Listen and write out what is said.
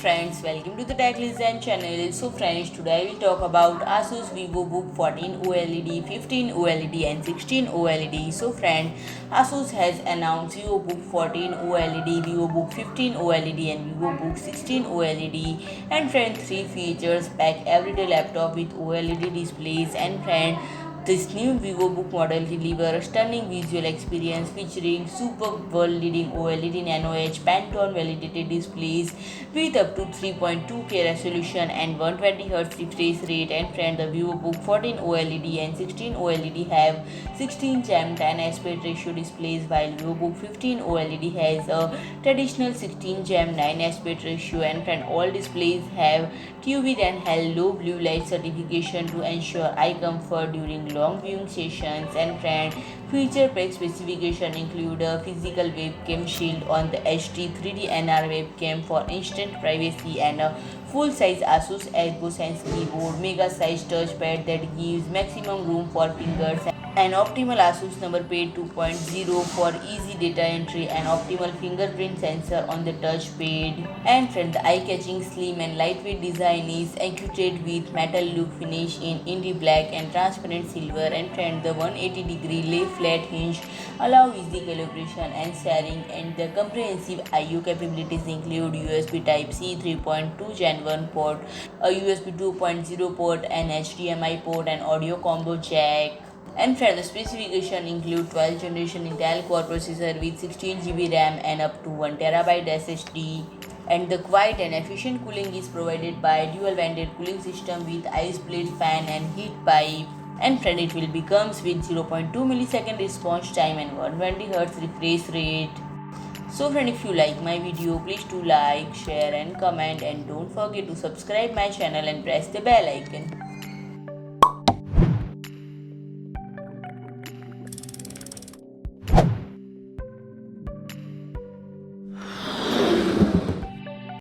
friends, welcome to the Tech Listen channel. So friends, today I will talk about ASUS Vivobook 14 OLED, 15 OLED and 16 OLED. So friend, ASUS has announced Vivobook 14 OLED, Vivobook 15 OLED and Vivobook 16 OLED. And friend, 3 features pack everyday laptop with OLED displays. And friend, this new Vivobook model delivers stunning visual experience featuring superb world-leading OLED NanoEdge PANTONE Validated displays with up to 3.2K resolution and 120Hz refresh rate. And friend, the Vivobook 14 OLED and 16 OLED have 16:10 aspect ratio displays, while Vivobook 15 OLED has a traditional 16:9 aspect ratio. And friend, all displays have TÜV Rheinland blue light certification to ensure eye comfort during long viewing sessions. And friend, feature pack specification include a physical webcam shield on the HD 3D NR webcam for instant privacy and a full-size ASUS ErgoSense keyboard, mega-sized touchpad that gives maximum room for fingers, an optimal ASUS NumberPad 2.0 for easy data entry, and optimal fingerprint sensor on the touchpad. And friend, the eye-catching slim and lightweight design is accentuated with metal look finish in indie black and transparent silver. And friend, the 180-degree lay flat hinge allow easy calibration and sharing, and the comprehensive I/O capabilities include USB Type-C 3.2 Gen 1 port, a USB 2.0 port, an HDMI port, and audio combo jack. And friend, the specification include 12th generation Intel Core processor with 16GB RAM and up to 1TB SSD. And the quiet and efficient cooling is provided by dual vented cooling system with IceBlade fan and heat pipe. And friend, it will comes with 0.2 millisecond response time and 120Hz refresh rate. So friend, if you like my video, please do like, share and comment, and don't forget to subscribe my channel and press the bell icon.